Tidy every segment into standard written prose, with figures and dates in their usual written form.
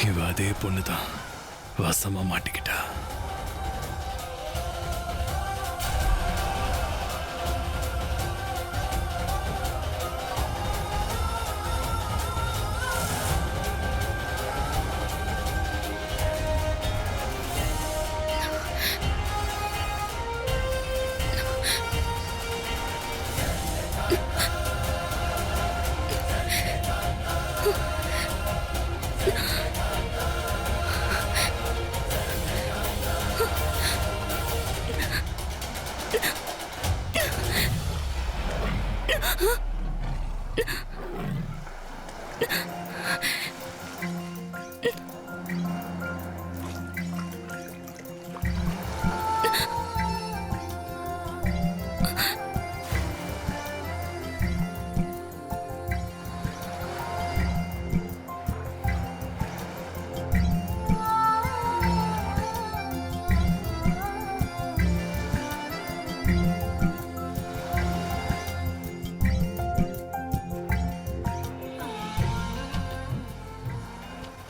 இவ அதே பொண்ணுதான் வசமா மாட்டிக்கிட்டா.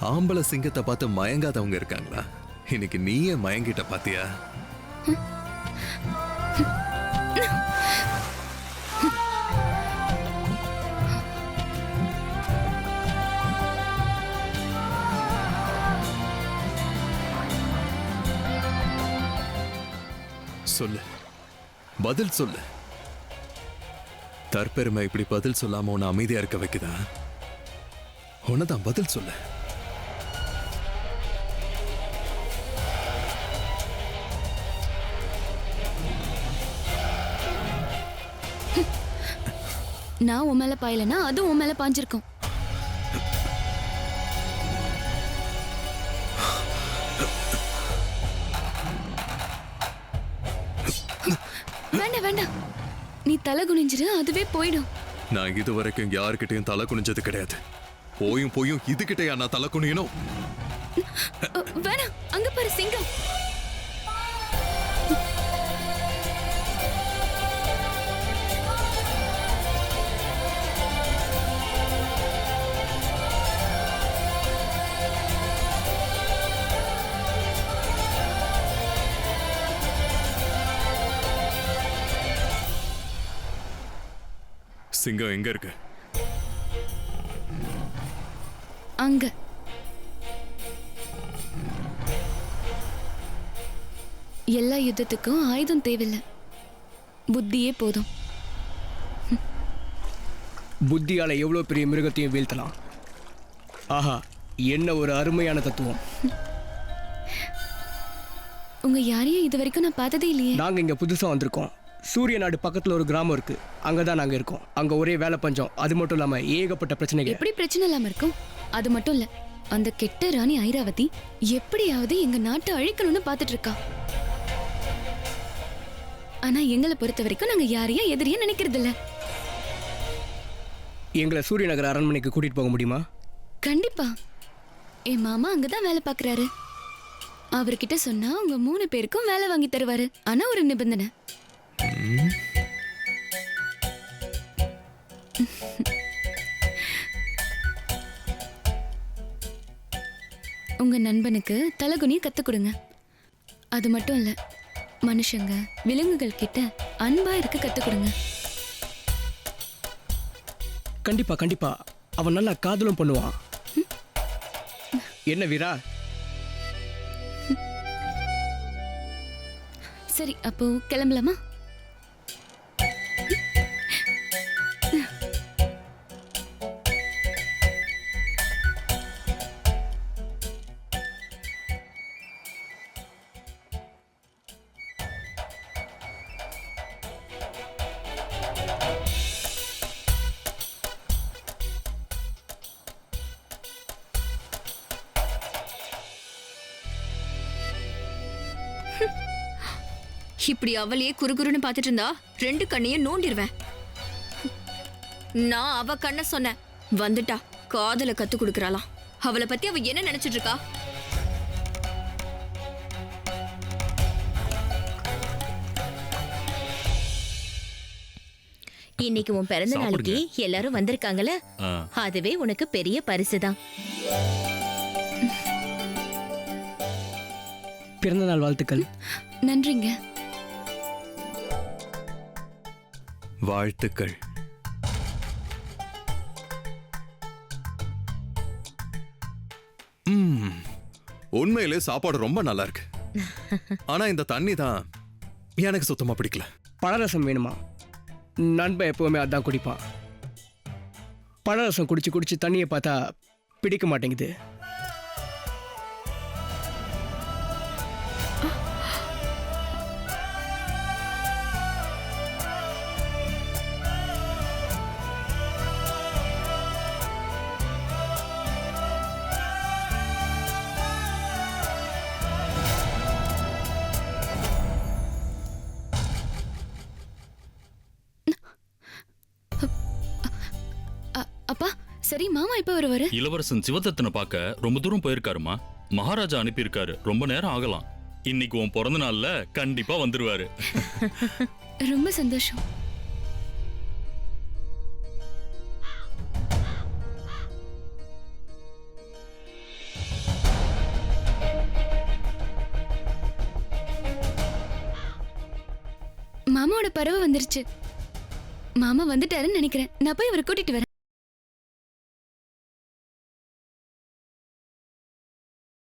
ஆம்பளை சிங்கத்தை பார்த்து மயங்காதவங்க இருக்காங்களா? இன்னைக்கு நீயே மயங்கிட்ட பாத்தியா? சொல்லு, பதில் சொல்லு. தற்பெருமை இப்படி பதில் சொல்லாம உன்னை அமைதியா இருக்க வைக்குதா? உன்னதான் பதில் சொல்லு. நான் உன் மேல பாயலனா அது உன் மேல பாஞ்சிருக்கும். வேண்டாம் வேண்டாம், நீ தலை குனிஞ்சிரு, அதுவே போயிடும். நான் இது வரைக்கும் யாருக்கிட்டையும் தலை குனிஞ்சது கிடையாது. போயும் போயும் இதுகிட்டயா நான் தலை குனியணும்? வேணாம், அங்க பாரு சிங்கம். சிங்கம் எங்க இருக்கு? அங்க. எல்லா யுத்தத்துக்கும் ஆயுதம் தேவையில்லை, புத்தியே போதும். புத்தியால எவ்வளவு பெரிய மிருகத்தையும் வீழ்த்தலாம். ஆஹா, என்ன ஒரு அருமையான தத்துவம். உங்க யாரையும் இது வரைக்கும் நான் பார்த்ததே இல்லையே. நாங்க இங்க புதுசா வந்திருக்கோம். சூரிய நாடு பக்கத்துல ஒரு கிராமம் இருக்கு, அங்கதான் நாங்க இருக்கோம். அங்க ஒரே வேலை பஞ்சம், அது மட்டும் இல்லாம ஏகப்பட்ட பிரச்சனைகள். எப்படி பிரச்சனை இல்லாம இருக்கும்? அது மட்டும் இல்ல, அந்த கெட்ட ராணி ஐராவதி எப்படியாவது எங்க நாட்டை அழிக்கணும்னு பாத்துட்டு இருக்கா. ஆனா எங்களை பொறுத்த வரைக்கும் நாங்க யாரையும் எதிரியா நினைக்கிறது இல்ல. எங்களை சூரிய நகர அரண்மனைக்கு கூட்டிட்டு போக முடியுமா? கண்டிப்பா. என் மாமா அங்கதான் வேலை பாக்குறாரு. அவர்கிட்ட சொன்னா உங்க 3 பேருக்கும் வேலை வாங்கி தருவாரு. ஆனா ஒரு நிபந்தனை. உங்க நண்பனுக்கு தலகுனிய கத்து கொடுங்க. அது மட்டும் இல்ல, மனுஷங்க விலங்குகள் கிட்ட அன்பா இருக்க கத்து கொடுங்க. கண்டிப்பா கண்டிப்பா, அவன் நல்லா காதலும் பண்ணுவான். என்ன வீரா? சரி, அப்போ கிளம்பலாமா? இப்படி அவளையே குறுகுறுன்னு பார்த்துட்டு இருந்தா 2 கண்ணையும் நோண்டிடுவேன். நான் அவ கண்ண சொன்னேன், வந்துட்டா காதல கத்து கொடுக்கறாளாம். அவளை பத்தி அவ என்ன நினைச்சிட்டு இருக்கா? இன்னைக்கு உன் பிறந்த நாளைக்கு எல்லாரும் வந்திருக்காங்கல்ல, அதுவே உனக்கு பெரிய பரிசுதான். பிறந்த நாள் வாழ்த்துக்கள். நன்றிங்க. வாழ்த்துக்கள். உண்மையிலே சாப்பாடு ரொம்ப நல்லா இருக்கு. ஆனா இந்த தண்ணி தான் எனக்கு சுத்தமா பிடிக்கல. பழரசம் வேணுமா? நண்பன் எப்பவுமே அதான் குடிப்பான். பழரசம் குடிச்சு குடிச்சு தண்ணியை பார்த்தா பிடிக்க மாட்டேங்குது. அப்பா, சரி, மாமா இப்ப வருவாரு? இளவரசன் சிவதத்தனை பார்க்க ரொம்ப தூரம் போயிருக்காருமா. மகாராஜா அனுப்பியிருக்காரு, ரொம்ப நேரம் ஆகலாம். இன்னைக்கு உன் பிறந்த நாள்ல கண்டிப்பா வந்துருவாரு. ரொம்ப சந்தோஷம். மாமாவோட பறவை வந்துருச்சு. மாமா வந்துட்டாருன்னு நினைக்கிறேன். நான் போய் அவரை கூட்டிட்டு வரேன்.